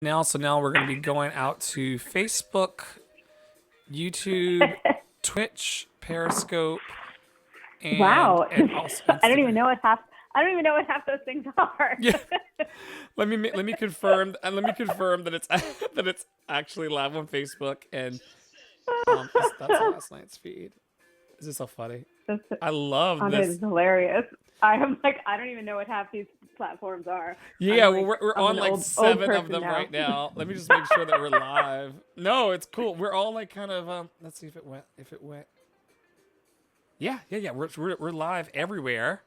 Now we're going to be going out to Facebook, YouTube, Twitch, Periscope, and Wow. and also I don't even Instagram. know what half I don't even know what half those things are. Yeah, let me confirm and let me confirm that it's that it's actually live on Facebook and that's last night's feed. This is so funny. That's, I love that is this. hilarious. I am like, I don't even know what half these platforms are. Yeah, I'm well, like, we're I'm on an like old seven of person them now. right now. Let me just make sure that we're live. No, it's cool. We're all like kind of let's see if it went. If it went. Yeah. We're live everywhere.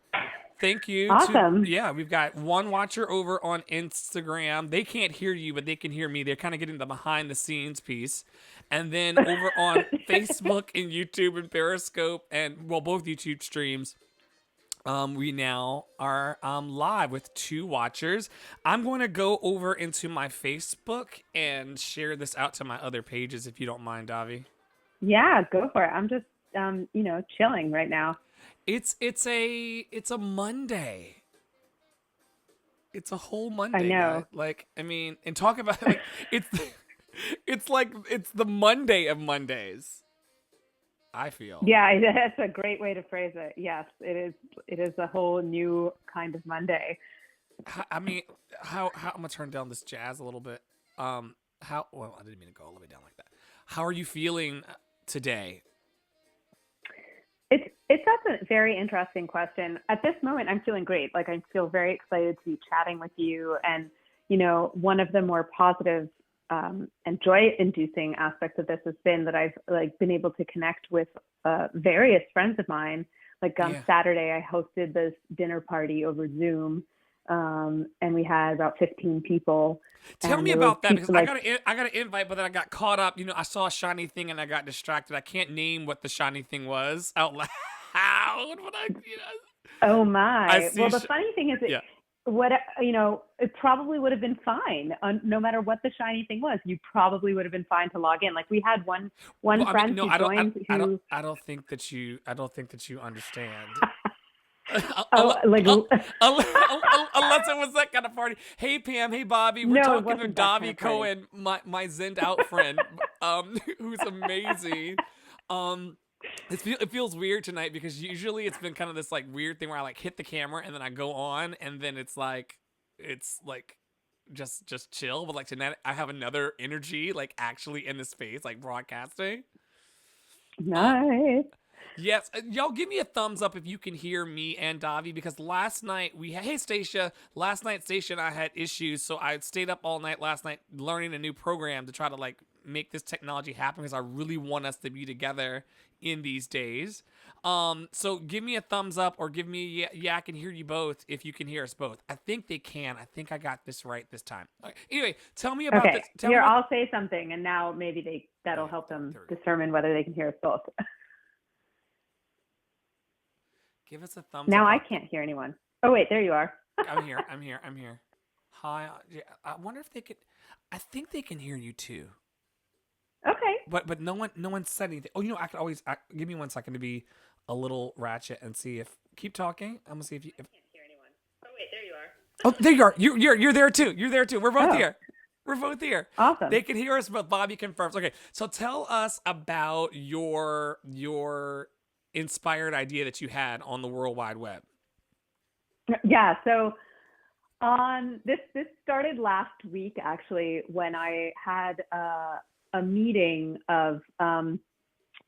Thank you to Awesome. yeah, we've got one watcher over on Instagram. They can't hear you, but they can hear me. They're kind of getting the behind the scenes piece. And then over on Facebook and YouTube and Periscope and well, both YouTube streams, we now are live with two watchers. I'm going to go over into my Facebook and share this out to my other pages if you don't mind, Davi. Yeah, go for it. I'm just chilling right now. It's a Monday. It's a whole I Monday, guy. know. Like, I mean, and talk about like it's it's like it's the Monday of Mondays. I feel. Yeah, that's a great way to phrase it. Yes, it is. It is a whole new kind of Monday. I mean, how I'm gonna turn down this jazz a little bit. How well I didn't mean to go all the way down like that. How are you feeling today? That's a very interesting question. At this moment, I'm feeling great. Like I feel very excited to be chatting with you. And one of the more positive and joy-inducing aspects of this has been that I've like been able to connect with various friends of mine. Like on Yeah. Saturday, I hosted this dinner party over Zoom, and we had about 15 people. Tell And me there were about that because people like, I got an invite, but then I got caught up. You know, I saw a shiny thing and I got distracted. I can't name what the shiny thing was out loud. But oh I my. see. Well, the funny thing is that Yeah. it probably would have been fine no matter what the shiny thing was. You probably would have been fine to log in. Like we had one Well, I mean, friend no, who joined who I don't think that you understand. oh like Unless it was that kind of party. Hey Pam, hey Bobby, we're no, it talking to wasn't that kind Davi of party. Cohen, my Zend out friend, who's amazing. Um, it feels weird tonight because usually it's been kind of this like weird thing where I like hit the camera and then I go on and then it's like just chill. But like tonight I have another energy like actually in the space like broadcasting. Uh, Nice. Yes, y'all give me a thumbs up if you can hear me and Davi because last night we had, hey Stacia, last night Stacia and I had issues, so I stayed up all night last night learning a new program to try to like make this technology happen because I really want us to be together in these days. So give me a thumbs up or give me yeah, I can hear you both if you can hear us both. I think they can. I think I got this right this time. Okay. Anyway, tell me about Okay. this. Tell me Here, about. I'll say something and now maybe that'll Okay, help them there we go. determine whether they can hear us both. Give us a thumbs Now up I on. can't hear anyone. Oh wait, there you are. I'm here. I'm here. I'm here. Hi. Yeah, I wonder if they could. I think they can hear you too. Okay. But no one said anything. Oh, I could always give me 1 second to be a little ratchet and see if keep talking. I'm gonna see if you. If, Can't hear anyone. Oh wait, there you are. oh, there you are. You're there too. You're there too. We're both Oh, here. We're both here. awesome. They can hear us, but Bobby confirms. Okay, so tell us about your inspired idea that you had on the World Wide Web. Yeah, so on this started last week actually when I had a meeting of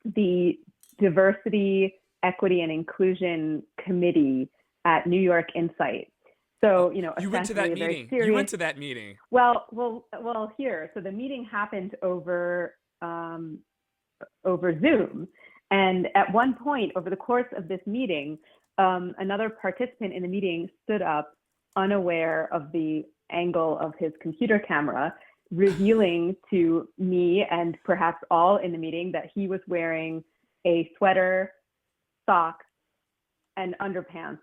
the Diversity, Equity, and Inclusion Committee at New York Insight. Oh, So you went to essentially that a very meeting. You went serious. to that meeting. Well. Here, so the meeting happened over Zoom. And at one point over the course of this meeting, another participant in the meeting stood up, unaware of the angle of his computer camera, revealing to me and perhaps all in the meeting that he was wearing a sweater, socks, and underpants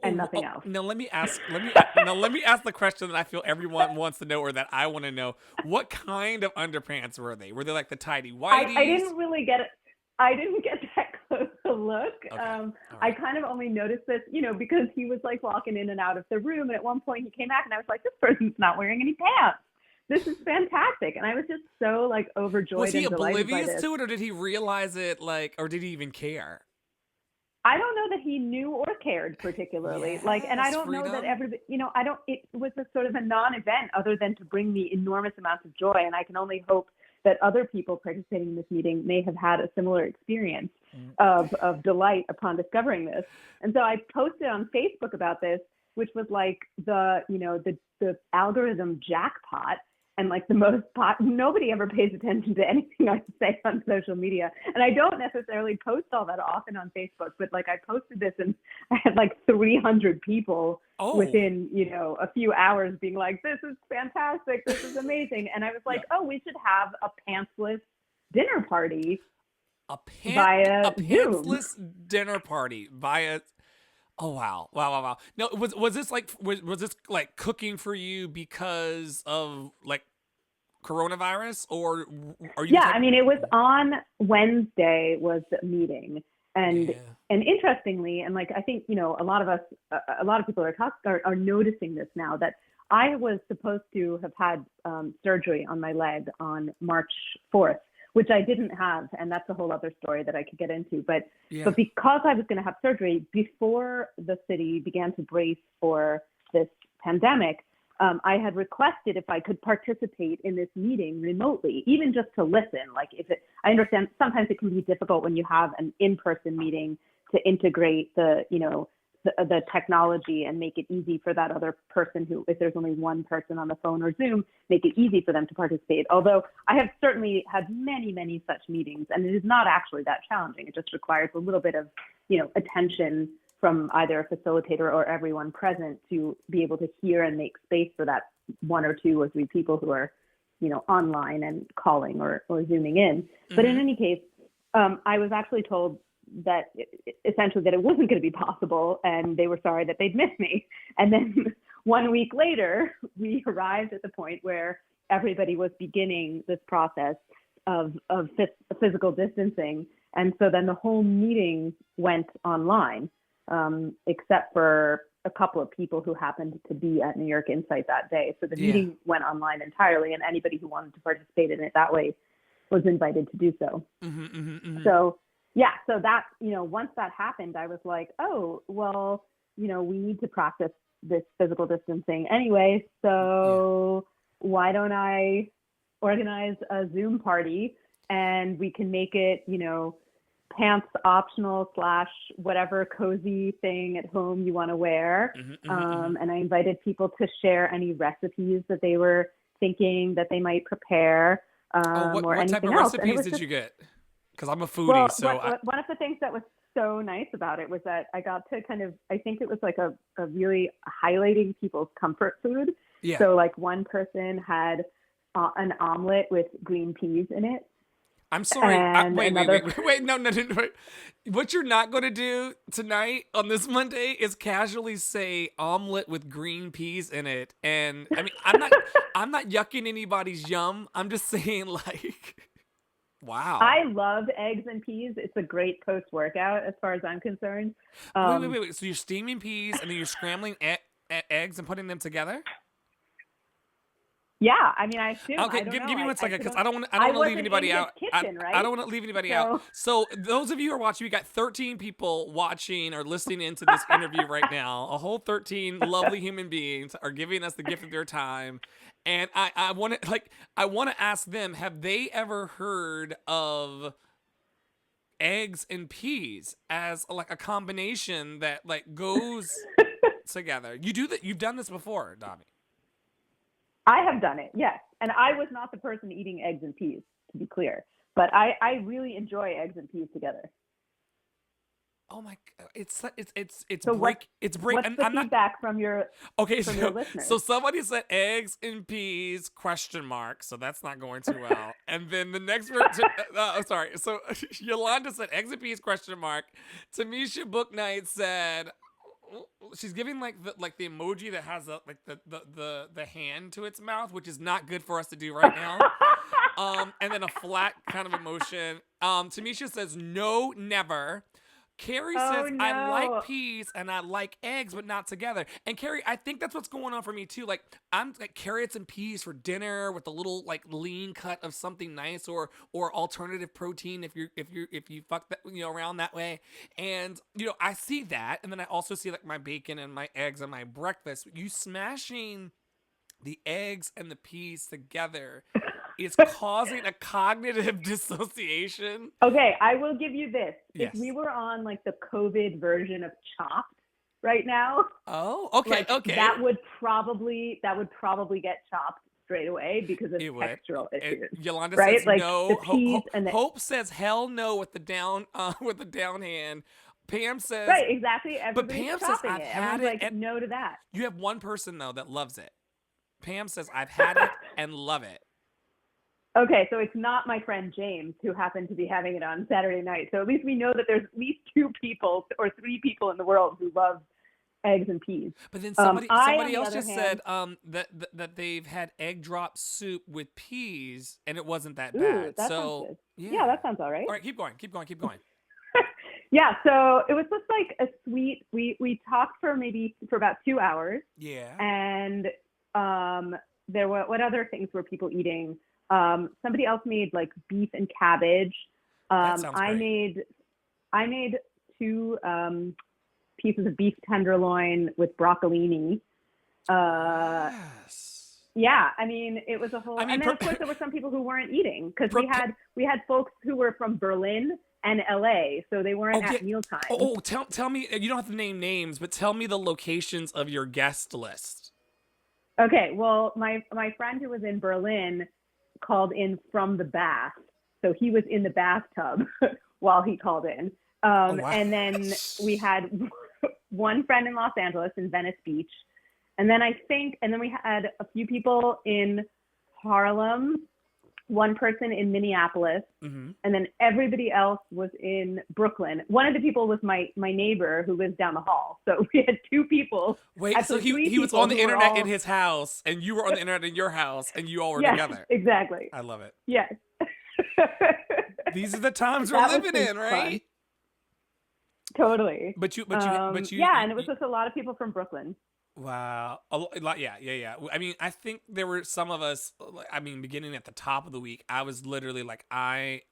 and nothing else. Now let me ask the question that I feel everyone wants to know, or that I want to know. What kind of underpants were they? Were they like the tidy I whities? didn't really get it. I didn't get that close a look. Okay, all I right. kind of only noticed this, because he was like walking in and out of the room. And at one point he came back and I was like, this person's not wearing any pants. this is fantastic. And I was just so like overjoyed Was he and delighted by oblivious this. to it, or did he realize it, like, or did he even care? I don't know that he knew or cared particularly. Like, and I Yes, don't know that freedom. everybody, it was a sort of a non-event other than to bring me enormous amounts of joy. And I can only hope that other people participating in this meeting may have had a similar experience of delight upon discovering this. And so I posted on Facebook about this, which was like the algorithm jackpot, and like the most nobody ever pays attention to anything I say on social media. And I don't necessarily post all that often on Facebook, but like I posted this and I had like 300 people within, a few hours being like, this is fantastic. This is amazing. And I was like, oh, we should have a pantsless dinner party via Zoom. pantsless dinner party via. Oh wow! No, was this like was this like cooking for you because of like coronavirus, or are you? Yeah, I mean, it was on Wednesday was the meeting, and interestingly, and like I think a lot of people are noticing this now, that I was supposed to have had surgery on my leg on March 4th, which I didn't have, and that's a whole other story that I could get into. But because I was going to have surgery before the city began to brace for this pandemic, I had requested if I could participate in this meeting remotely, even just to listen. Like I understand sometimes it can be difficult when you have an in-person meeting to integrate the technology and make it easy for that other person who, if there's only one person on the phone or Zoom, make it easy for them to participate. Although I have certainly had many, many such meetings, and it is not actually that challenging. It just requires a little bit of, attention from either a facilitator or everyone present to be able to hear and make space for that one or two or three people who are, online and calling or Zooming in. Mm-hmm. But in any case, I was actually told that essentially that it wasn't going to be possible, and they were sorry that they'd missed me. And then 1 week later, we arrived at the point where everybody was beginning this process of physical distancing. And so then the whole meeting went online, except for a couple of people who happened to be at New York Insight that day. So the meeting went online entirely, and anybody who wanted to participate in it that way was invited to do so. Mm-hmm, mm-hmm, mm-hmm. So that, once that happened, I was like, oh, well, we need to practice this physical distancing anyway. So why don't I organize a Zoom party, and we can make it, pants optional / whatever cozy thing at home you want to wear. Mm-hmm. And I invited people to share any recipes that they were thinking that they might prepare. What type of recipes did you get? Because I'm a foodie, one of the things that was so nice about it was that I got to I think it was like a really highlighting people's comfort food. Yeah. So like one person had an omelet with green peas in it. I'm sorry. Wait. No. What you're not going to do tonight on this Monday is casually say omelet with green peas in it. And I mean, I'm not yucking anybody's yum. I'm just saying, like, wow. I love eggs and peas. It's a great post-workout as far as I'm concerned. Wait. So you're steaming peas and then you're scrambling eggs and putting them together? Yeah, I mean, I assume. Okay, give me 1 second, because I don't want to leave anybody out. Kitchen, right? I don't want to leave anybody out. So those of you who are watching, we got 13 people watching or listening into this interview right now. A whole 13 lovely human beings are giving us the gift of their time, and I want to ask them: have they ever heard of eggs and peas as like a combination that like goes together? You do that. You've done this before, Davi. I have done it, yes. And I was not the person eating eggs and peas, to be clear. But I really enjoy eggs and peas together. Oh my God. It's so break. What's the feedback from your listeners? So somebody said eggs and peas ? So that's not going too well. And then the next person, sorry. So Yolanda said eggs and peas ? Tamisha Booknight said, she's giving like the emoji that has the hand to its mouth, which is not good for us to do right now. And then a flat kind of emotion. Tamisha says, no, never. Carrie Oh says, I like no. peas and I like eggs, but not together. And Carrie, I think that's what's going on for me too. Like, I'm like carrots and peas for dinner with a little like lean cut of something nice, or alternative protein if you fuck that, around that way. And I see that, and then I also see like my bacon and my eggs and my breakfast. You smashing the eggs and the peas together is causing a cognitive dissociation. Okay, I will give you this. If we Yes. were on like the COVID version of Chopped right now, Oh, okay, like okay. that would probably get chopped straight away because of It would. textural issues, Yolanda right? says Like the no. peas and the Hope says hell no with the down with the down hand. Pam says, right, exactly. but Everybody's Pam says chopping I've it. had Everyone's it, like and no to that. you have one person though that loves it. Pam says I've had it and love it. Okay, so it's not my friend James who happened to be having it on Saturday night. So at least we know that there's at least 2 people or 3 people in the world who love eggs and peas. But then I, on somebody the else other just said hand, that they've had egg drop soup with peas and it wasn't that ooh, bad. that sounds So good. Yeah, yeah. that sounds all right. All right, keep going, keep going, keep going. Yeah, so it was just like a sweet. We talked for about 2 hours, Yeah. and there were what other things were people eating? Somebody else made like beef and cabbage. That sounds I great. made 2 pieces of beef tenderloin with broccolini. Uh, Yes. yeah, I mean, it was a whole, I mean, and then of course there were some people who weren't eating because we had folks who were from Berlin and LA, so they weren't oh yeah. at mealtime. Tell me. You don't have to name names, but tell me the locations of your guest list. Okay, well, my friend who was in Berlin called in from the bath, so he was in the bathtub while he called in. Oh wow. And then we had one friend in Los Angeles in Venice Beach, and then we had a few people in Harlem, one person in Minneapolis, Mm-hmm. and then everybody else was in Brooklyn. One of the people was my neighbor who lives down the hall. So we had 2 people. Wait, so Actually, 3 he was people on the who were internet in all, his house, and you were on the internet in your house, and you all were yes, together. exactly. I love it. Yes. These are the times we're That was living some in, fun. right? Totally. But you, yeah, and it was just a lot of people from Brooklyn. wow, a lot, yeah. I mean, I think there were some of us. I mean, beginning at the top of the week, I was literally like, I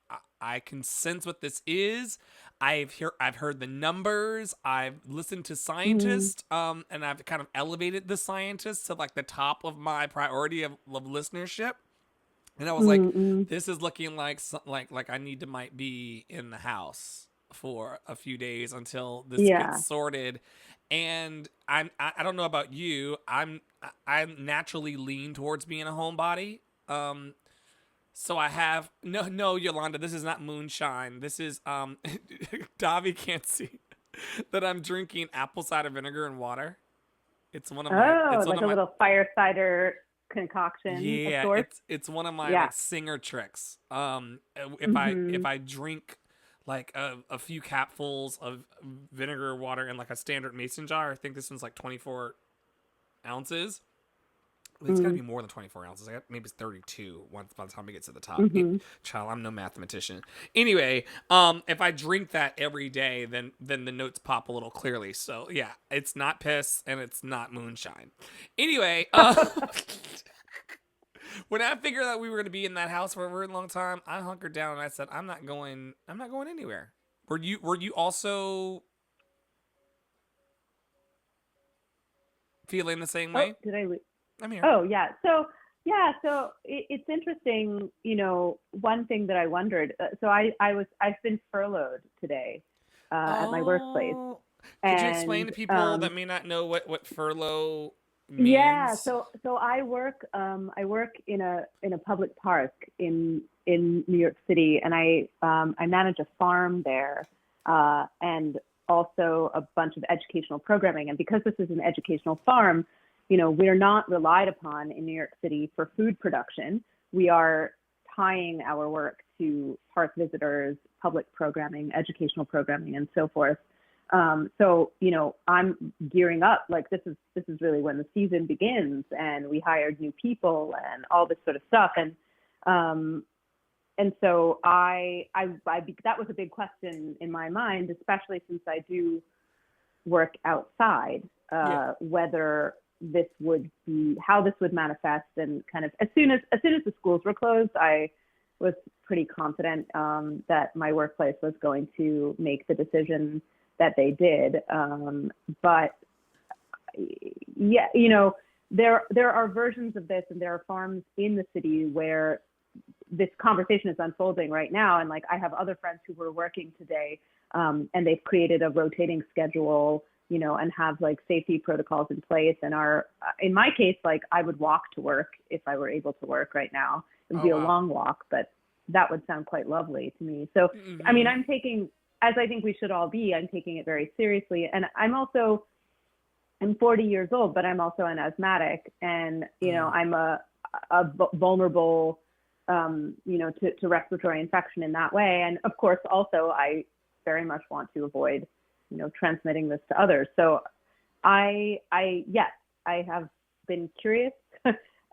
can sense what this is. I've heard the numbers. I've listened to scientists, and I've kind of elevated the scientists to like the top of my priority of listenership. And I was like, Mm-mm. this is looking like like I need to might be in the house for a few days until this Yeah. gets sorted. And I don't know about you. I naturally lean towards being a homebody. So I have no Yolanda, this is not moonshine. This is Davi can't see that I'm drinking apple cider vinegar and water. It's one of my Oh, like a little fire cider concoction of yeah, sorts. it's one of my Yeah. like singer tricks. If Mm-hmm. I drink like a few capfuls of vinegar water in like a standard mason jar, I think this one's like 24 ounces. It's got to be more than 24 ounces. Maybe it's 32 once by the time it gets to the top. Mm-hmm. Child, I'm no mathematician. Anyway, if I drink that every day, then the notes pop a little clearly. So yeah, it's not piss and it's not moonshine. Anyway, when I figured that we were going to be in that house for a very long time, I hunkered down and I said, I'm not going anywhere. Were you also feeling the same way? Did I lose? I'm here. Oh, yeah. So it's interesting. One thing that I wondered. So I've been furloughed today at my workplace. Could And you explain to people that may not know what furlough means? yeah, so I work in a public park in New York City, and I manage a farm there, and also a bunch of educational programming. And because this is an educational farm, we're not relied upon in New York City for food production. We are tying our work to park visitors, public programming, educational programming, and so forth. So I'm gearing up. Like this is really when the season begins, and we hired new people and all this sort of stuff. And and so that was a big question in my mind, especially since I do work outside, whether this would be, how this would manifest. And kind of as soon as the schools were closed, I was pretty confident that my workplace was going to make the decision that they did. But yeah, there are versions of this, and there are farms in the city where this conversation is unfolding right now. And like, I have other friends who were working today, and they've created a rotating schedule, and have like safety protocols in place, and are, in my case, like I would walk to work if I were able to work right now. It would be a long walk, but that would sound quite lovely to me. So, I mean, I'm taking, as I think we should all be, I'm taking it very seriously. And I'm 40 years old, but I'm also an asthmatic, and, I'm a vulnerable, to respiratory infection in that way. And of course, also, I very much want to avoid, transmitting this to others. So yes, I have been curious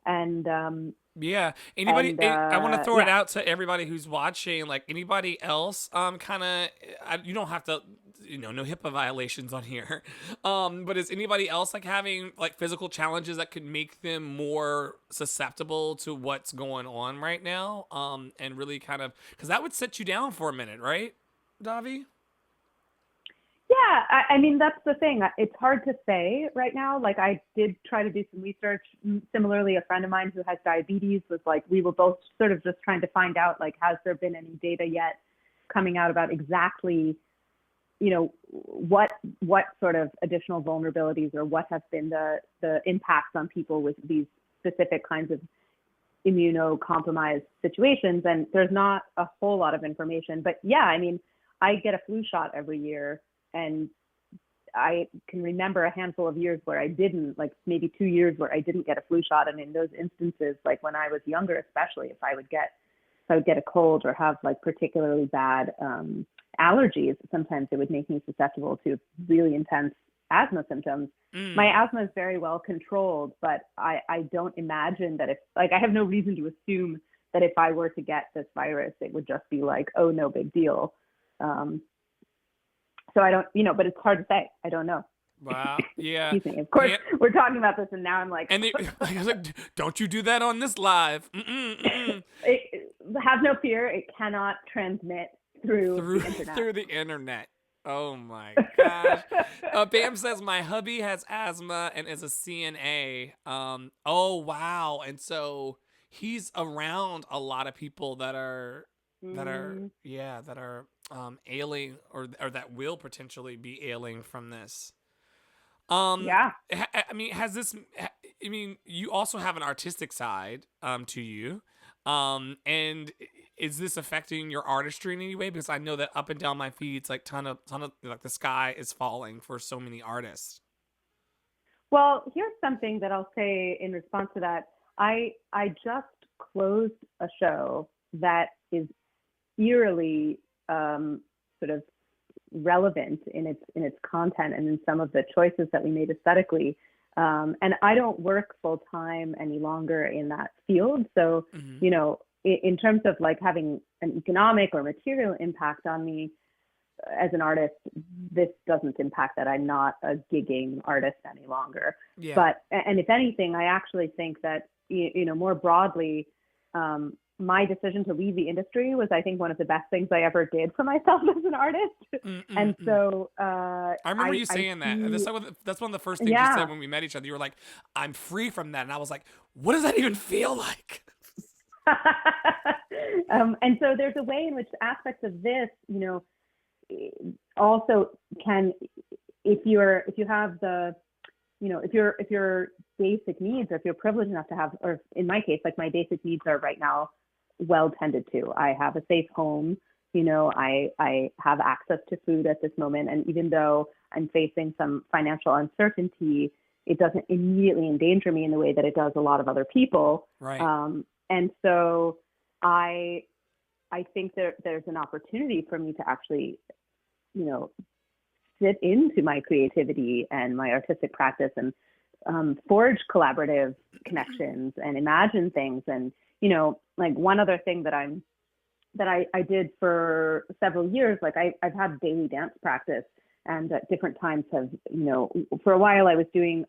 and, yeah. Anybody, I want to throw it out to everybody who's watching, like anybody else, you don't have to, no HIPAA violations on here. But is anybody else like having like physical challenges that could make them more susceptible to what's going on right now? And really kind of, because that would set you down for a minute, right, Davi? Yeah, I mean, that's the thing. It's hard to say right now. Like, I did try to do some research. Similarly, a friend of mine who has diabetes was like, we were both sort of just trying to find out, like, has there been any data yet coming out about exactly, what sort of additional vulnerabilities, or what have been the impacts on people with these specific kinds of immunocompromised situations. And there's not a whole lot of information. But yeah, I mean, I get a flu shot every year. And I can remember a handful of years where I didn't, like maybe 2 years where I didn't get a flu shot. And in those instances, like when I was younger, especially if I would get a cold or have like particularly bad allergies, sometimes it would make me susceptible to really intense asthma symptoms. My asthma is very well controlled, but I don't imagine that I have no reason to assume that if I were to get this virus, it would just be like, oh, no big deal. So I don't, but it's hard to say. I don't know. Wow. Yeah. Excuse me. Of course, we're talking about this, and now I'm like, and I was like, don't you do that on this live? Have no fear. It cannot transmit through the internet. Through the internet. Oh my gosh. Bam says my hubby has asthma and is a CNA. Oh wow. And so he's around a lot of people that are ailing or that will potentially be ailing from this. Yeah. I mean, you also have an artistic side to you. And is this affecting your artistry in any way? Because I know that up and down my feed, it's like ton of like the sky is falling for so many artists. Well, here's something that I'll say in response to that. I just closed a show that is eerily sort of relevant in its content and in some of the choices that we made aesthetically. And I don't work full time any longer in that field. So, in terms of like having an economic or material impact on me as an artist, this doesn't impact that. I'm not a gigging artist any longer. Yeah. But, and if anything, I actually think that, more broadly, my decision to leave the industry was, I think, one of the best things I ever did for myself as an artist. And so I remember you saying that. That's one of the first things you said when we met each other. You were like, I'm free from that. And I was like, what does that even feel like? And so there's a way in which aspects of this, also can, if your basic needs, or if you're privileged enough to have, or in my case, like my basic needs are right now well tended to. I have a safe home, I have access to food at this moment. And even though I'm facing some financial uncertainty, it doesn't immediately endanger me in the way that it does a lot of other people. Right. And so I think there's an opportunity for me to actually, sit into my creativity and my artistic practice and forge collaborative connections and imagine things. And, like one other thing that I'm I did for several years. Like I've had daily dance practice, and at different times have, for a while I was doing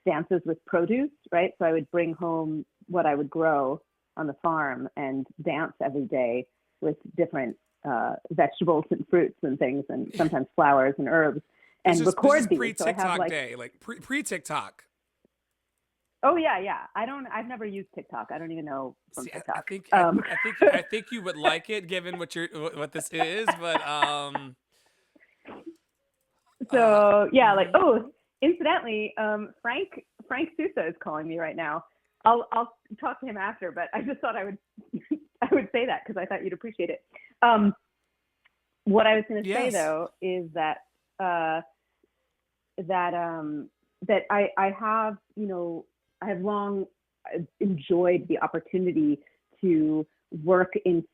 dances with produce, right? So I would bring home what I would grow on the farm and dance every day with different vegetables and fruits and things, and sometimes flowers and herbs, and record these. So I have like day, like pre TikTok. Oh yeah, yeah. I've never used TikTok. I don't even know from See, TikTok. I think you would like it given what this is, but So yeah, like, mhm. oh, incidentally, Frank Sousa is calling me right now. I'll talk to him after, but I just thought I would I would say that because I thought you'd appreciate it. What I was going to say Yes. though is that that I have, I have long enjoyed the opportunity to work in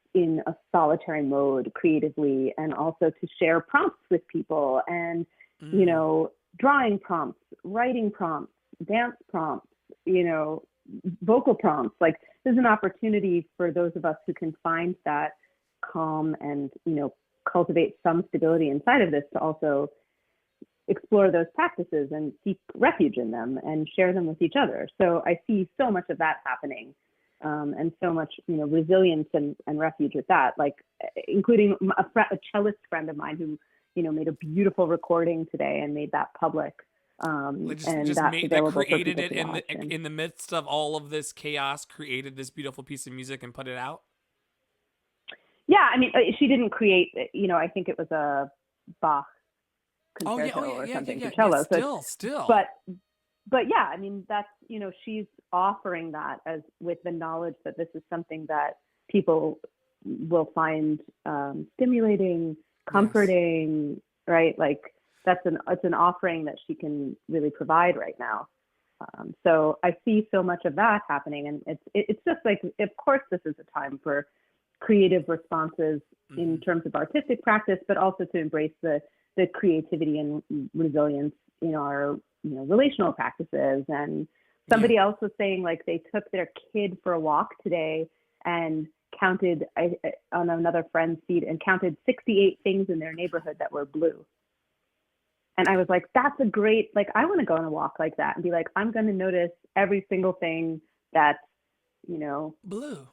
a solitary mode creatively, and also to share prompts with people, and Mm. drawing prompts, writing prompts, dance prompts, vocal prompts. Like, there's an opportunity for those of us who can find that calm and cultivate some stability inside of this to also explore those practices and seek refuge in them and share them with each other. So I see so much of that happening, and so much, resilience and refuge with that, like including a cellist friend of mine who, made a beautiful recording today and made that public. Like And just that's made that available for created people it to watch. And in the midst of all of this chaos, created this beautiful piece of music and put it out. yeah, I mean, she didn't create, I think it was a Bach Oh yeah, concerto or something for yeah. cello. So, Still. but yeah, I mean, that's, she's offering that as with the knowledge that this is something that people will find stimulating, Yes. comforting, right? Like it's an offering that she can really provide right now. So I see so much of that happening, and it's just like, of course, this is a time for creative responses in Hmm. terms of artistic practice, but also to embrace the creativity and resilience in our relational practices. And Yeah. somebody else was saying, like, they took their kid for a walk today and counted on another friend's feed and counted 68 things in their neighborhood that were blue. And I was like, that's a great, like, I want to go on a walk like that and be like, I'm going to notice every single thing that's, you know, Blue.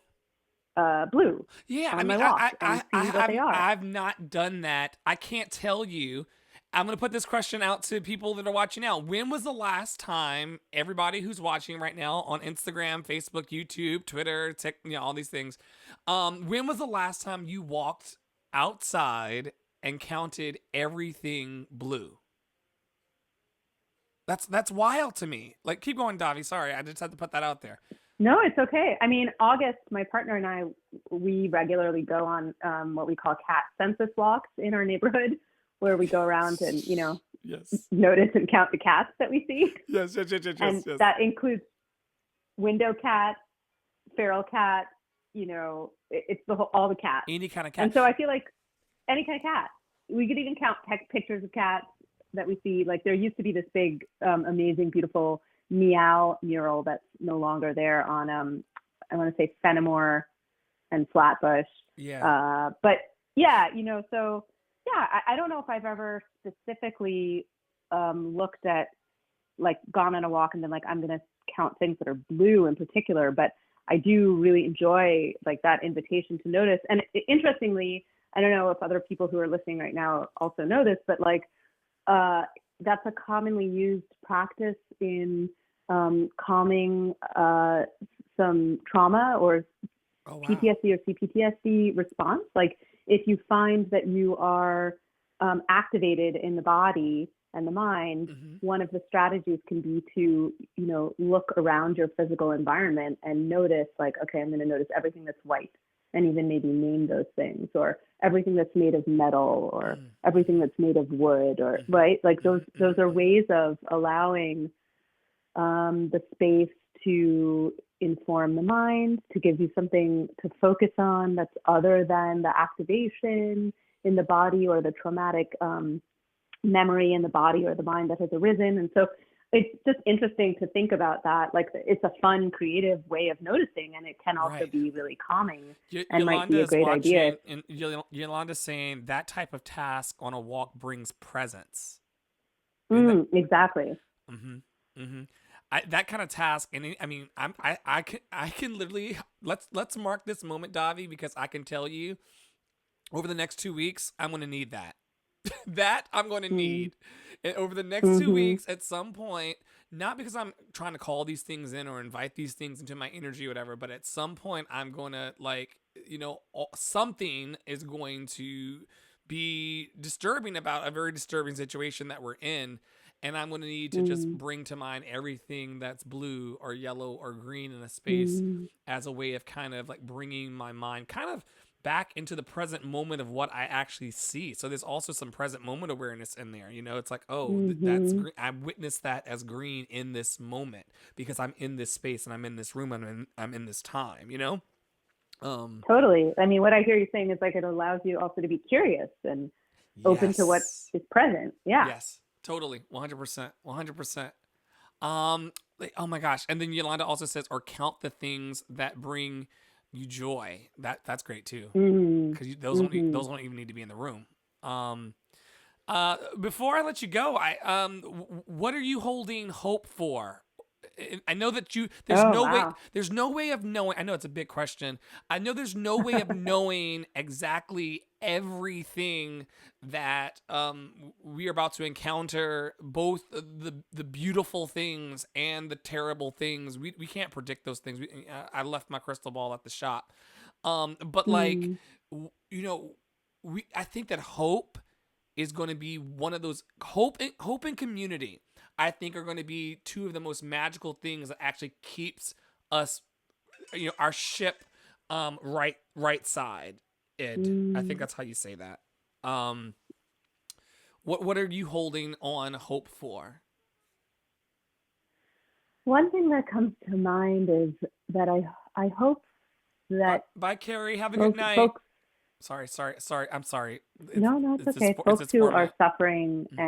blue Yeah, I on my mean, walk and see what they are. I've not done that. I can't tell you. I'm gonna put this question out to people that are watching now. When was the last time everybody who's watching right now on Instagram, Facebook, YouTube, Twitter, all these things? When was the last time you walked outside and counted everything blue? That's wild to me. Like, keep going, Davi. Sorry, I just had to put that out there. No, it's okay. I mean, August, my partner and I, we regularly go on what we call cat census walks in our neighborhood, where we go around and, Yes. notice and count the cats that we see. And Yes. that includes window cat, feral cat, it's all the cats. Any kind of And cat. so I feel like any kind of cat. We could even count pictures of cats that we see. Like, there used to be this big, amazing, beautiful meow mural that's no longer there on, I want to say Fenimore and Flatbush. Yeah. But yeah, so yeah, I don't know if I've ever specifically looked at, like, gone on a walk and been like, I'm going to count things that are blue in particular, but I do really enjoy, like, that invitation to notice. And interestingly, I don't know if other people who are listening right now also know this, but like, that's a commonly used practice in calming some trauma or Oh wow. PTSD or CPTSD response. Like, if you find that you are activated in the body and the mind, Hmm. one of the strategies can be to, look around your physical environment and notice, like, okay, I'm going to notice everything that's white, and even maybe name those things, or everything that's made of metal, or everything Mm-hmm. that's made of wood, or Hmm. right, like those Hmm. are ways of allowing the space to inform the mind, to give you something to focus on that's other than the activation in the body or the traumatic memory in the body or the mind that has arisen. And so it's just interesting to think about that. Like, it's a fun, creative way of noticing, and it can also Right. be really calming and might Yolanda be a is great idea. watching, and Yolanda's saying that type of task on a walk brings presence. Isn't that? Exactly. Mm-hmm. Mm-hmm. That kind of task, and I mean, I can literally let's mark this moment, Davi, because I can tell you over the next 2 weeks, I'm going to need that. That I'm going to Mm. need. And over the next two Mm-hmm. weeks, at some point, not because I'm trying to call these things in or invite these things into my energy or whatever, but at some point, I'm going to, like, something is going to be disturbing about a very disturbing situation that we're in. And I'm going to need to just Mm. bring to mind everything that's blue or yellow or green in a space Mm. as a way of kind of like bringing my mind kind of back into the present moment of what I actually see. So there's also some present moment awareness in there. It's like, oh, that's Mm-hmm. green. I witnessed that as green in this moment because I'm in this space and I'm in this room and I'm in this time. Um, Totally. I mean, what I hear you saying is like it allows you also to be curious and open to what yes, is present. Yeah. yes, totally, 100%, 100%. Oh my gosh, and then Yolanda also says, or count the things that bring you joy. That's great too. Mm. Because those don't Mm-hmm. those don't even need to be in the room. Um, before I let you go, what are you holding hope for? I know that there's Oh, no way wow. there's no way of knowing. I know it's a big question. I know there's no way of knowing exactly everything that we are about to encounter, both the beautiful things and the terrible things. We can't predict those things. I left my crystal ball at the shop. But like, Mm. you know, I think that hope is going to be one of those hope and community. I think are going to be two of the most magical things that actually keeps us, our ship, right side. Id. I think Mm. that's how you say that. Um, what are you holding on hope for? One thing that comes to mind is that I hope Bye, that bye, Carrie. Have a good folks night. folks Sorry. I'm sorry. no, it's It's this okay. it's Folks this who are format. suffering Hmm.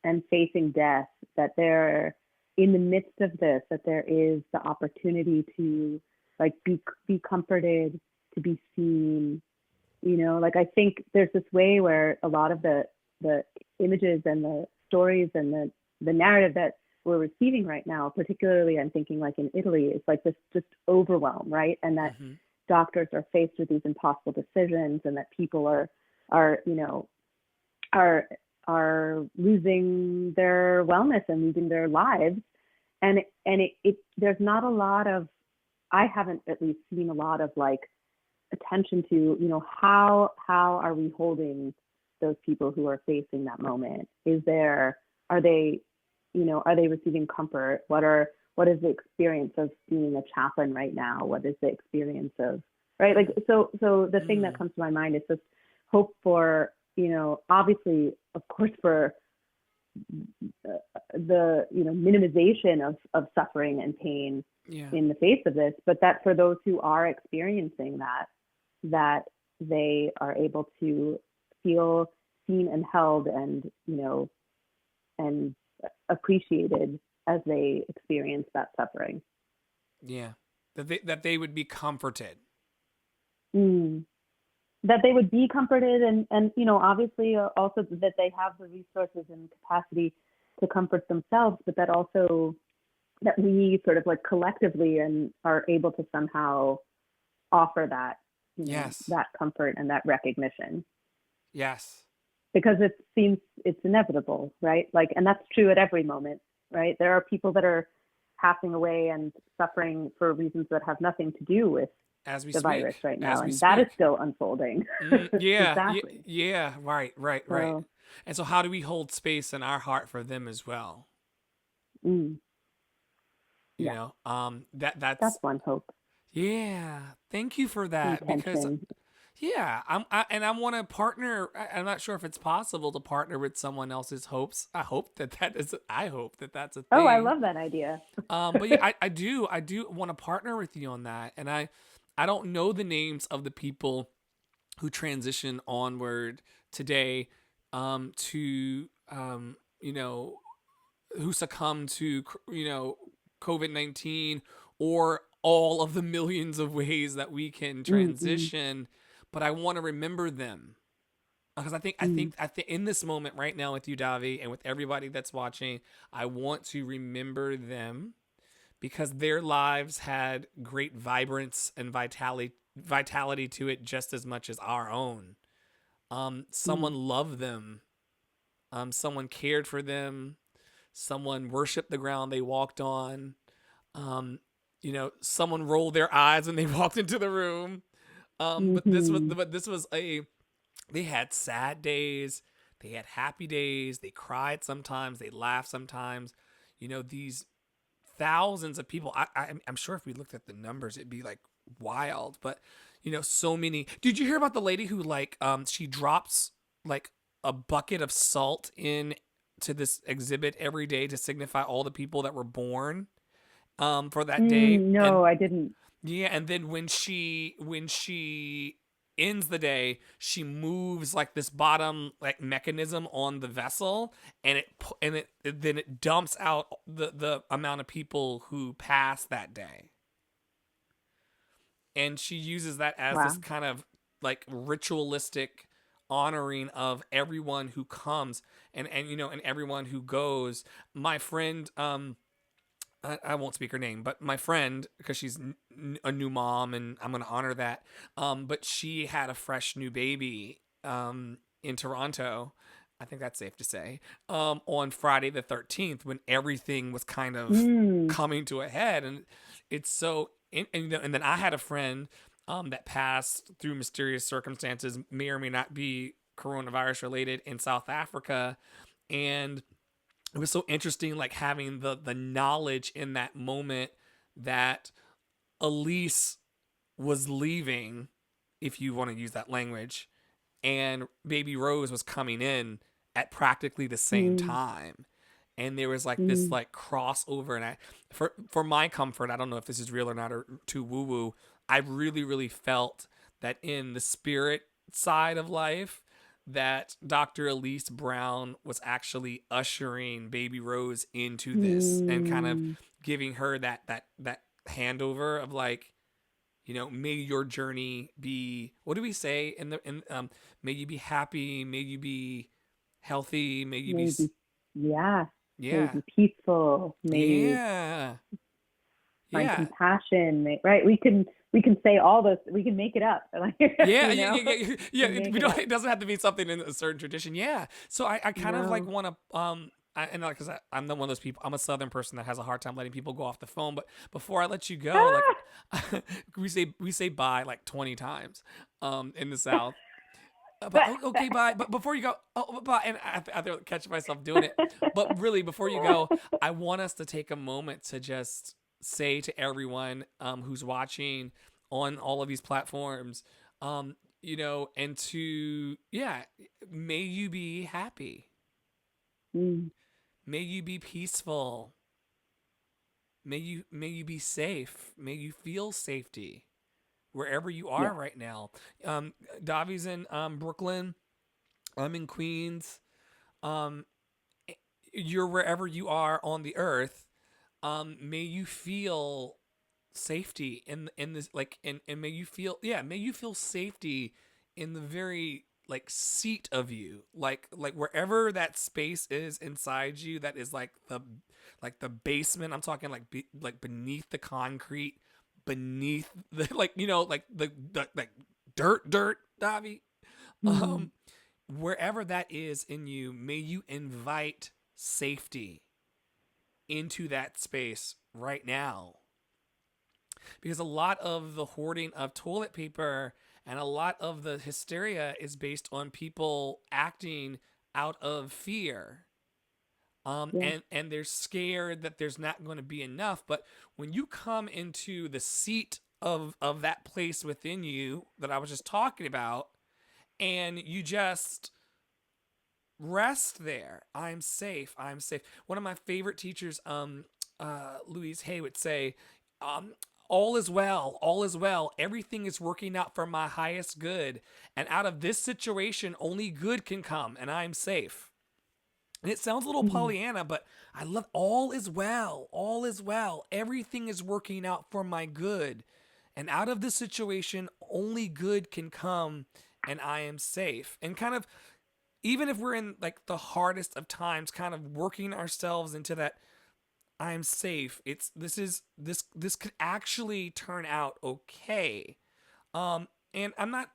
and facing death, that they're in the midst of this, that there is the opportunity to like be comforted, to be seen. Like, I think there's this way where a lot of the images and the stories and the narrative that we're receiving right now, particularly I'm thinking like in Italy, is like this just overwhelm, right? And that Hmm. doctors are faced with these impossible decisions, and that people are are are losing their wellness and losing their lives. And there's not a lot of, I haven't at least seen a lot of like attention to, how are we holding those people who are facing that moment? Are they, are they receiving comfort? What is the experience of being a chaplain right now? What is the experience of, right? Like, so the thing that Mm. comes to my mind is just hope for, obviously, of course, for the minimization of suffering and pain Yeah. in the face of this, but that for those who are experiencing that they are able to feel seen and held, and and appreciated as they experience that suffering. Yeah. That they would be comforted. Mm. That they would be comforted, and obviously, also that they have the resources and capacity to comfort themselves, but that also that we sort of like collectively and are able to somehow offer that, Yes. that comfort and that recognition, Yes. because it seems it's inevitable, right? Like, and that's true at every moment, right? There are people that are passing away and suffering for reasons that have nothing to do with As we the virus speak. right now, As we and that is speak. still unfolding. Yeah. Exactly. Yeah. Right. So, And so, how do we hold space in our heart for them as well? mm, You yeah, know, that's that's one hope. yeah. Thank you for that because Intention. yeah, and I want to partner. I'm not sure if it's possible to partner with someone else's hopes. I hope that that's a Oh, I thing. love that idea. But yeah, I do want to partner with you on that, and I don't know the names of the people who transition onward today, to you know who succumb to, COVID-19, or all of the millions of ways that we can Mm-mm. transition, but I want to remember them. Because I think in this moment right now with you, Davi, and with everybody that's watching, I want to remember them because their lives had great vibrance and vitality to it just as much as our own. Someone Mm. loved them. Someone cared for them. Someone worshiped the ground they walked on. Um, someone rolled their eyes when they walked into the room. Mm-hmm. But this was a. They had sad days. They had happy days. They cried sometimes. They laughed sometimes. These thousands of people. I'm sure if we looked at the numbers, it'd be like wild. But so many. Did you hear about the lady who she drops like a bucket of salt in to this exhibit every day to signify all the people that were born for that day, and No, I didn't. yeah, and then when she ends the day, she moves like this bottom like mechanism on the vessel, and it then it dumps out the amount of people who passed that day. And she uses that as this Wow. kind of like ritualistic honoring of everyone who comes and everyone who goes. My friend I won't speak her name, but my friend, because she's a new mom, and I'm going to honor that. But she had a fresh new baby in Toronto. I think that's safe to say. On Friday the 13th, when everything was kind of Mm. coming to a head, and it's so. And then I had a friend that passed through mysterious circumstances, may or may not be coronavirus related, in South Africa, and it was so interesting, like having the knowledge in that moment that Elise was leaving, if you want to use that language, and baby Rose was coming in at practically the same Mm. time. And there was like this Mm. like crossover, and for my comfort, I don't know if this is real or not, or too woo woo. I really really felt that in the spirit side of life, that Dr. Elise Brown was actually ushering baby Rose into this and kind of Mm. giving her that handover of like, may your journey be, what do we say in may you be happy, may you be healthy, may you be Maybe, yeah. yeah. Maybe peaceful. Maybe Yeah. find Yeah. compassion. Right? We can say all those. We can make it up. Like Yeah, you yeah, know, yeah, yeah, we yeah. can make We it don't. up. It doesn't have to be something in a certain tradition. Yeah. So I kind of like No. want to and because I'm the one of those people. I'm a Southern person that has a hard time letting people go off the phone. But before I let you go, like we say bye like 20 times, in the South. But okay, bye. But before you go, bye. And I have to catch myself doing it. But really, before you go, I want us to take a moment to just say to everyone who's watching on all of these platforms, and to, yeah, may you be happy. Mm. May you be peaceful. May you be safe. May you feel safety wherever you are Yeah. right now. Um, Davi's in Brooklyn. I'm in Queens. Um, you're wherever you are on the earth. May you feel safety in this, like, and may you feel safety in the very like seat of you, like wherever that space is inside you, that is like the basement. I'm talking like beneath the concrete, beneath the like like the like dirt, Davi. Mm. um Wherever that is in you, may you invite safety into that space right now. Because a lot of the hoarding of toilet paper and a lot of the hysteria is based on people acting out of fear. Yeah. And they're scared that there's not going to be enough. But when you come into the seat of that place within you that I was just talking about, and you just rest there. I'm safe. I'm safe. One of my favorite teachers, Louise Hay, would say, um, all is well, all is well. Everything is working out for my highest good. And out of this situation, only good can come, and I'm safe. And it sounds a little Mhm. Pollyanna, but I love all is well. All is well. Everything is working out for my good. And out of this situation, only good can come, and I am safe. And kind of, even if we're in like the hardest of times, kind of working ourselves into that I'm safe. This could actually turn out okay. And I'm not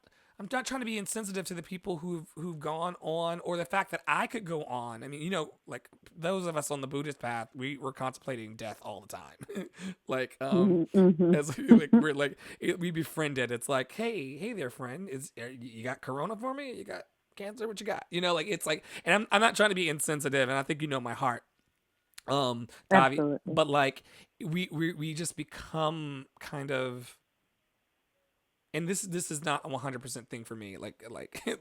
trying to be insensitive to the people who've gone on, or the fact that I could go on. I mean, like those of us on the Buddhist path, we were contemplating death all the time. like Mhm. Mhm. as like we're like we befriended. It's like, hey there, friend. You got corona for me? You got cancer? What you got? Like it's like, and I'm not trying to be insensitive, and I think my heart, Davi, Absolutely. but like we just become kind of, and this is not a 100% thing for me, like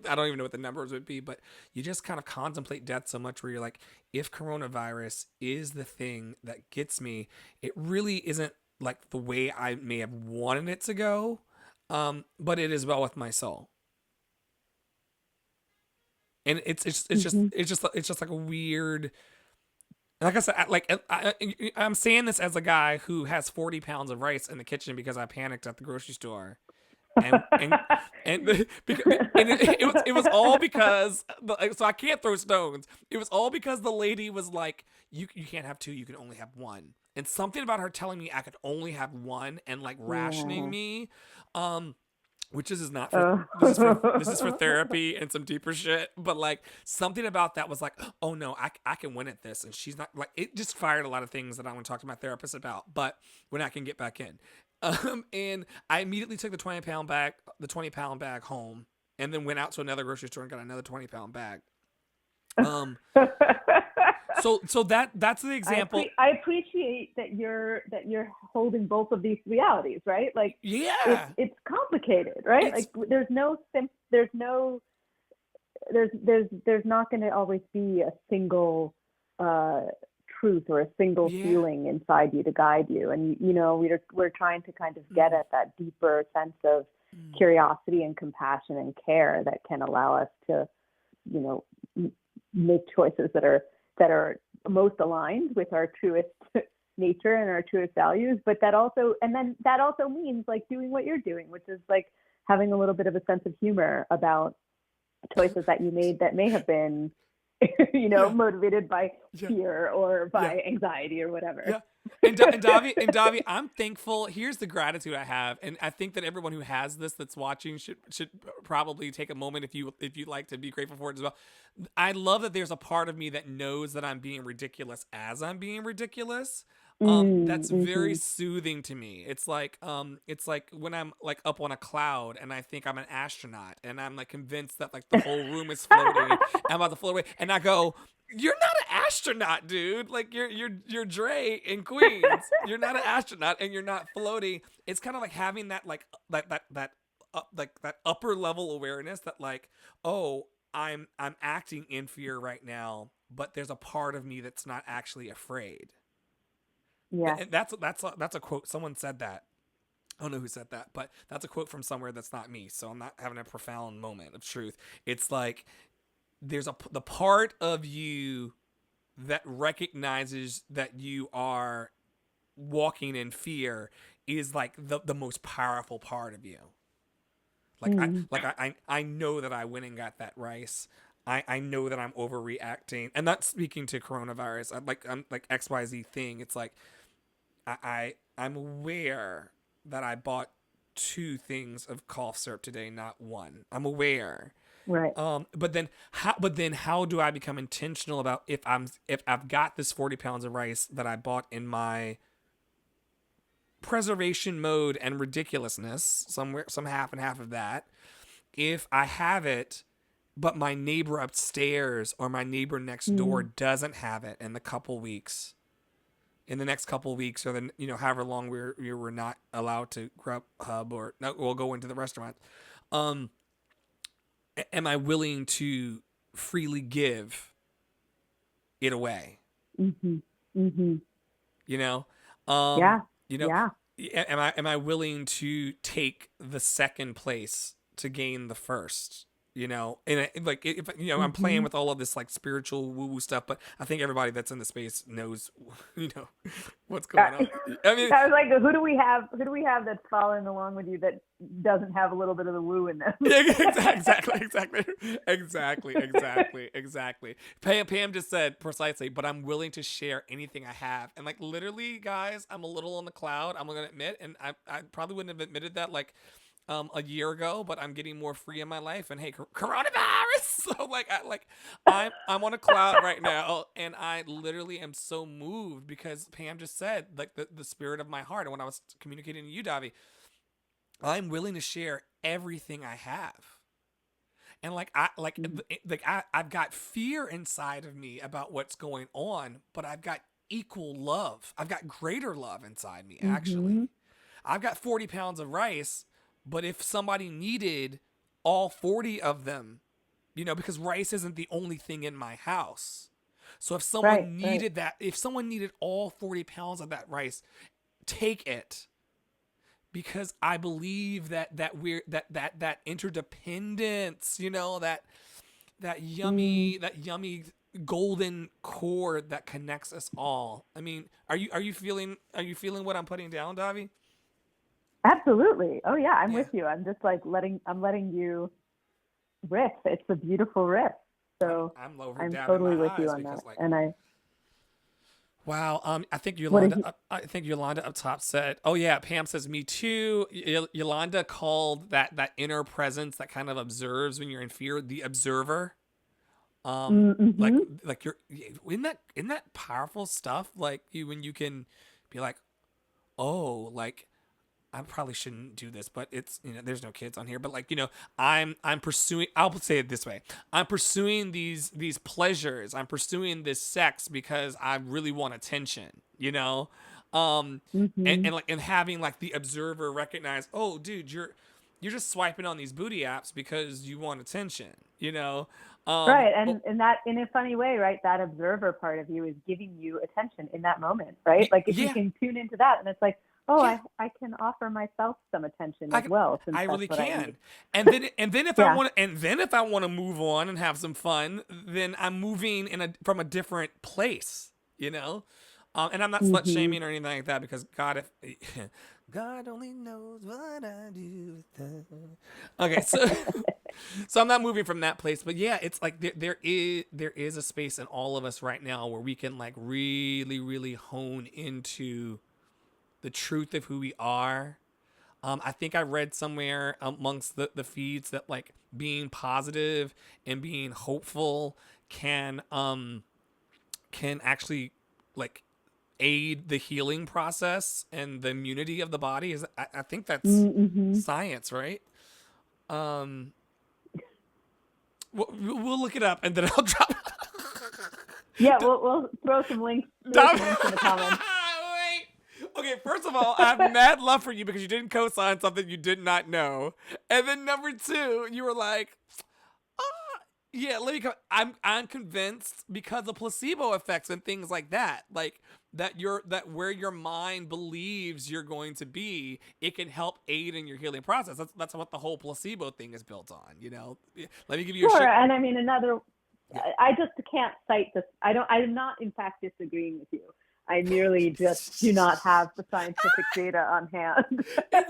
I don't even know what the numbers would be, but you just kind of contemplate death so much where you're like, if coronavirus is the thing that gets me, it really isn't like the way I may have wanted it to go, but it is well with my soul. And Mhm. it's just like a weird, like I said, I'm saying this as a guy who has 40 pounds of rice in the kitchen because I panicked at the grocery store, and and and because it was all because so I can't throw stones. It was all because the lady was like, you can't have two, you can only have one, and something about her telling me I could only have one and like rationing Yeah. me, um, which this is not for Oh. this is for therapy and some deeper shit, but like something about that was like, oh no, I can win at this, and she's not, like, it just fired a lot of things that I want to talk to my therapist about, but when I can get back in. And I immediately took the 20-pound bag home, and then went out to another grocery store and got another 20-pound bag. um so that's the example. I appreciate that you're holding both of these realities, right? Like Yeah, it's complicated, right? it's Like there's not going to always be a single uh, truth or a single yeah. feeling inside you to guide you. And we're trying to kind of get Mm, at that deeper sense of mm, curiosity and compassion and care that can allow us to you know make choices that are most aligned with our truest nature and our truest values. But that also means like doing what you're doing, which is like having a little bit of a sense of humor about choices that you made that may have been yeah, motivated by yeah, fear or yeah. by anxiety or whatever. Yeah. And Davi, I'm thankful. Here's the gratitude I have, and I think that everyone who has this that's watching should probably take a moment, if you like, to be grateful for it as well. I love that there's a part of me that knows that I'm being ridiculous as I'm being ridiculous. That's very Mm-hmm. soothing to me. It's like when I'm like up on a cloud and I think I'm an astronaut, and I'm like convinced that like the whole room is floating. I'm about to float away, and I go, you're not an astronaut, dude. Like you're Dre in Queens. You're not an astronaut, and you're not floating. It's kind of like having that like that upper level awareness that like, oh, I'm acting in fear right now, but there's a part of me that's not actually afraid. Yes. And that's a quote. Someone said that. I don't know who said that, but that's a quote from somewhere that's not me. So I'm not having a profound moment of truth. It's like there's the part of you that recognizes that you are walking in fear is like the most powerful part of you. Mm. I know that I went and got that rice. I know that I'm overreacting, and not speaking to coronavirus. I'm like XYZ thing. It's like I'm aware that I bought two things of cough syrup today, not one. I'm aware. Right. But then how do I become intentional about if I've got this 40 pounds of rice that I bought in my preservation mode and ridiculousness, somewhere, some half and half of that, if I have it, but my neighbor upstairs or my neighbor next door Mm. doesn't have it in the next couple weeks, or then however long we're not allowed to grub hub, or no, we'll go into the restaurant. um am I willing to freely give it away? Mm-hmm. Mm-hmm. You know, um, Yeah. you know, Yeah. am I willing to take the second place to gain the first? you know, and like if you know, I'm playing with all of this like spiritual woo woo stuff, but I think everybody that's in the space knows, you know, what's going on. I mean, I was like, who do we have? Who do we have that's following along with you that doesn't have a little bit of the woo in them? yeah, exactly. Pam just said precisely, but I'm willing to share anything I have, and like literally, guys, I'm a little on the cloud. I'm gonna admit, and I probably wouldn't have admitted that like a year ago, but I'm getting more free in my life. And hey, coronavirus. So I'm on a cloud right now, and I literally am so moved because Pam just said like the spirit of my heart. And when I was communicating to you, Davi, I'm willing to share everything I have. And I've got fear inside of me about what's going on, but I've got equal love. I've got greater love inside me, actually. I've got 40 pounds of rice, but if somebody needed all 40 of them, you know, because rice isn't the only thing in my house. So if someone needed that, if someone needed all 40 pounds of that rice, take it. Because I believe that interdependence, you know, that yummy golden cord that connects us all. I mean, are you feeling what I'm putting down, Davi? Absolutely. Oh yeah, I'm with you. I'm just like letting you riff. It's a beautiful riff. So I'm totally with you on that. Like, and I wow. I think Yolanda up top said, "Oh yeah." Pam says, "Me too." Yolanda called that inner presence that kind of observes when you're in fear, the observer. Like you're isn't that powerful stuff? Like when you can be like, oh, like I probably shouldn't do this, but it's, you know, there's no kids on here, but like, you know, I'm pursuing, I'll say it this way. I'm pursuing these pleasures. I'm pursuing this sex because I really want attention, you know? And having like the observer recognize, oh dude, you're just swiping on these booty apps because you want attention, you know? Right. And that, in a funny way, right, that observer part of you is giving you attention in that moment, right? Like if you can tune into that and it's like, oh, I can offer myself some attention as well. I really can. And then if I want to move on and have some fun, then I'm moving from a different place, you know? And I'm not slut shaming or anything like that, because God only knows what I do with that. Okay, so I'm not moving from that place, but yeah, it's like there is a space in all of us right now where we can like really, really hone into the truth of who we are. I think I read somewhere amongst the feeds that like being positive and being hopeful can actually like aid the healing process and the immunity of the body. I think that's science, right? We'll look it up and then I'll drop. Yeah, we'll throw some links in the comments. Okay, first of all, I have mad love for you because you didn't co-sign something you did not know. And then number two, you were like, yeah, let me go. I'm convinced because of placebo effects and things like that. Like that where your mind believes you're going to be, it can help aid in your healing process. That's what the whole placebo thing is built on, you know. Let me give you sure. And I mean I just can't cite this. I'm not in fact disagreeing with you. I merely just do not have the scientific data on hand. I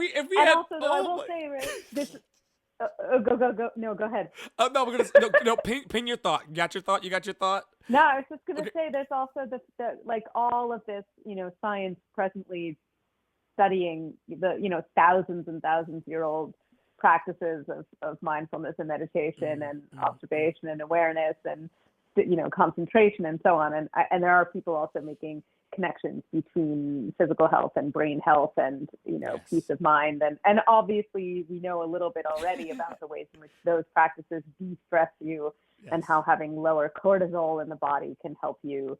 will say, right, this. Go. No, go ahead. No, we're gonna pin your thought. You got your thought. No, I was just gonna say there's also the like all of this, you know, science presently studying the, you know, thousands and thousands year old practices of mindfulness and meditation and observation and awareness and, you know, concentration and so on. And there are people also making connections between physical health and brain health and, you know, peace of mind. And obviously we know a little bit already about the ways in which those practices de-stress you and how having lower cortisol in the body can help you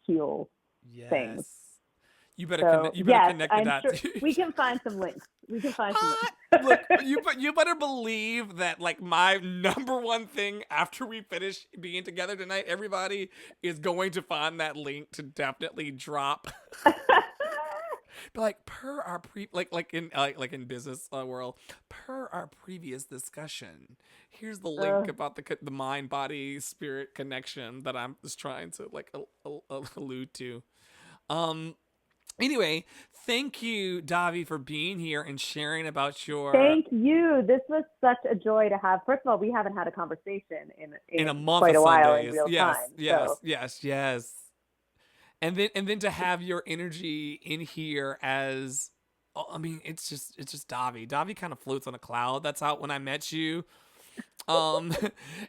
heal things. You better connect the dots. Sure we can find some links. Look, you better believe that like my number one thing after we finish being together tonight, everybody is going to find that link to definitely drop. But like per our like in business world, per our previous discussion, here's the link Ugh. about the mind body spirit connection that I'm just trying to like allude to. Um. Anyway, thank you, Davi, for being here and sharing about your Thank you. This was such a joy to have. First of all, we haven't had a conversation in a in month quite of a while in Sundays. real Yes, time. yes, So, yes, yes. And then to have your energy in here as I mean, it's just Davi. Davi kind of floats on a cloud. That's how when I met you. Um,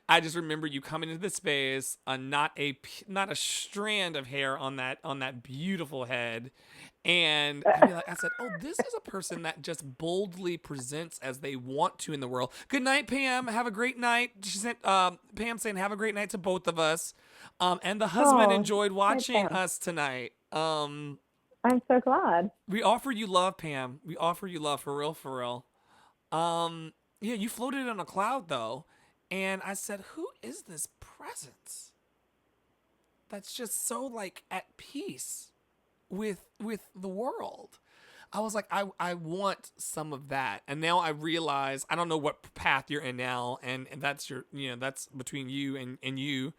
I just remember you coming into the space, not a strand of hair on that beautiful head, and I said, oh, this is a person that just boldly presents as they want to in the world. Good night, Pam. Have a great night. She sent Pam saying, have a great night to both of us. And the husband oh, enjoyed hi, watching Pam. us tonight. I'm so glad. We offer you love, Pam. We offer you love for real, for real. Um, yeah, you floated on a cloud though, and I said, "Who is this presence that's just so like at peace with the world?" I was like, I want some of that, and now I realize I don't know what path you're in now, and that's that's between you and you.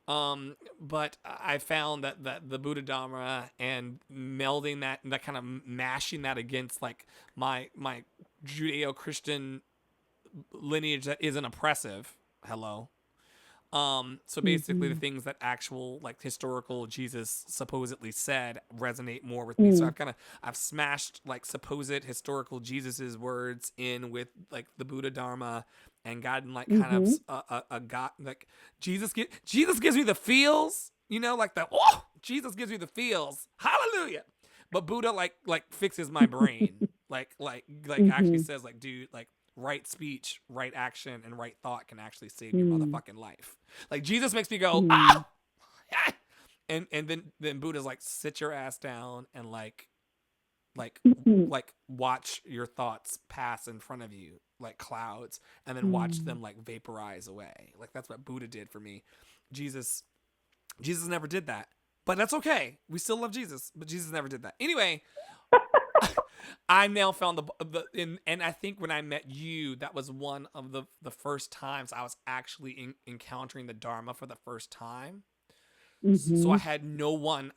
But I found that the Buddha Dharma and melding that kind of mashing that against like my Judeo-Christian lineage that isn't oppressive. Hello. So basically the Mm-hmm. things that actual like historical Jesus supposedly said resonate more with me. So Mm. I've smashed like supposed historical Jesus's words in with like the Buddha Dharma and gotten like kind of Mm-hmm. a god like Jesus gives me the feels, like the oh Jesus gives me the feels. Hallelujah. But Buddha like fixes my brain. Like actually Mm-hmm. says like dude like right speech, right action, and right thought can actually save your Mm. motherfucking life. Like Jesus makes me go, Mm. ah! And then Buddha's like, sit your ass down and like Mm. like watch your thoughts pass in front of you like clouds and then watch Mm. them like vaporize away. Like that's what Buddha did for me. Jesus Jesus never did that. But that's okay. We still love Jesus, but Jesus never did that. Anyway, I now found and I think when I met you, that was one of the first times I was actually encountering the Dharma for the first time. So Mm-hmm. I had no one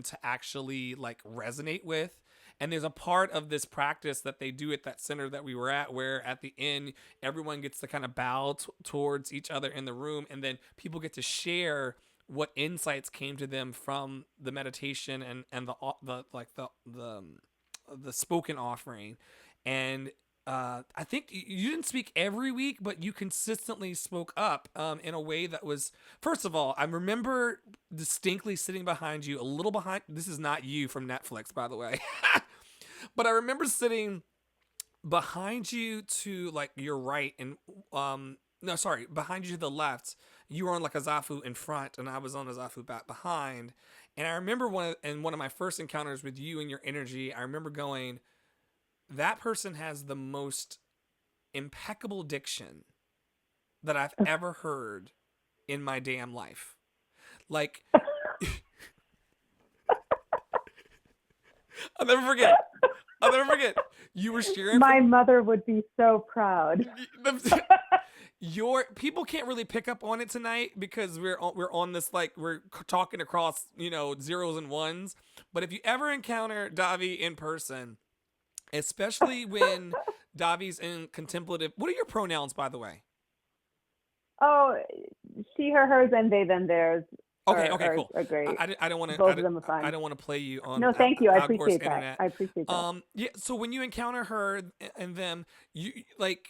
to actually like resonate with. And there's a part of this practice that they do at that center that we were at where at the end everyone gets to kind of bow towards each other in the room, and then people get to share what insights came to them from the meditation and the spoken offering. And I think you didn't speak every week, but you consistently spoke up in a way that was, first of all, I remember distinctly sitting behind you, a little behind. This is not you from Netflix, by the way. But I remember sitting behind you to like your right, and no, sorry, behind you to the left. You were on like a zafu in front, and I was on a zafu back behind. And I remember one of my first encounters with you and your energy. I remember going, that person has the most impeccable diction that I've ever heard in my damn life. Like, I'll never forget. I'll never forget. You were sharing My from mother would be so proud. your people can't really pick up on it tonight because we're on this like we're talking across zeros and ones. But if you ever encounter Davi in person, especially when Davi's in contemplative, what are your pronouns, by the way? Oh, she, her, hers, and they, them, theirs Okay, okay, cool. are great. I don't want to Both of them are I fine. don't want to play you on No, thank you. I Algorithm appreciate that. internet. I appreciate that. Yeah. So when you encounter her and them, you like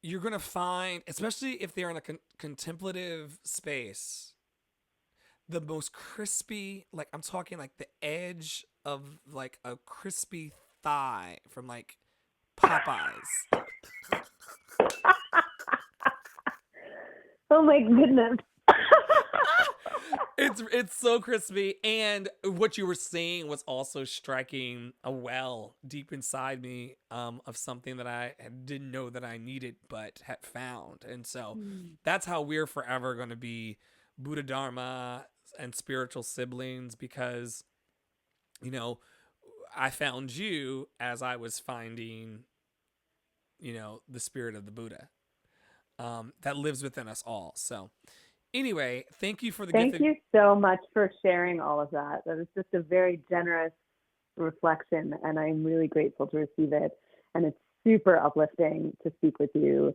you're gonna find, especially if they're in a contemplative space, the most crispy. Like I'm talking like the edge of like a crispy thigh from like Popeyes. Oh my goodness. It's so crispy, and what you were saying was also striking a well deep inside me of something that I didn't know that I needed but had found. And so that's how we're forever going to be Buddha Dharma and spiritual siblings, because you know I found you as I was finding, the spirit of the Buddha that lives within us all. So anyway, thank you for the gift. Thank you so much for sharing all of that. That was just a very generous reflection, and I'm really grateful to receive it. And it's super uplifting to speak with you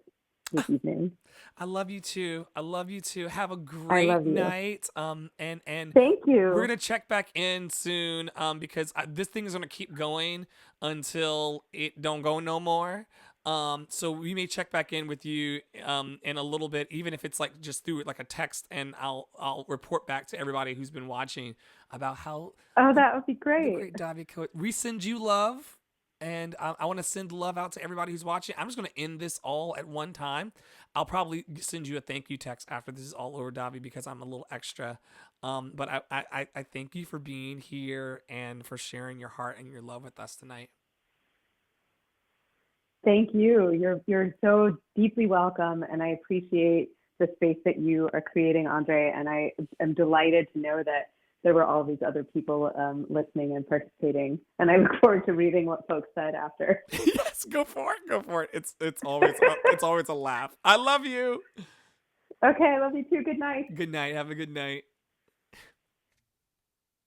this evening. I love you too. I love you too. Have a I great love you. night. And Thank you. we're gonna check back in soon. Because this thing is gonna keep going until it don't go no more. So we may check back in with you in a little bit, even if it's like just through like a text, and I'll report back to everybody who's been watching about how. Oh, that would be The great. great Davi Coat. We send you love, and I want to send love out to everybody who's watching. I'm just going to end this all at one time. I'll probably send you a thank you text after this is all over, Davi, because I'm a little extra. But I thank you for being here and for sharing your heart and your love with us tonight. Thank you. You're so deeply welcome, and I appreciate the space that you are creating, Andre. And I am delighted to know that there were all these other people listening and participating. And I look forward to reading what folks said after. Yes, go for it. Go for it. It's always a laugh. I love you. Okay, I love you too. Good night. Good night. Have a good night.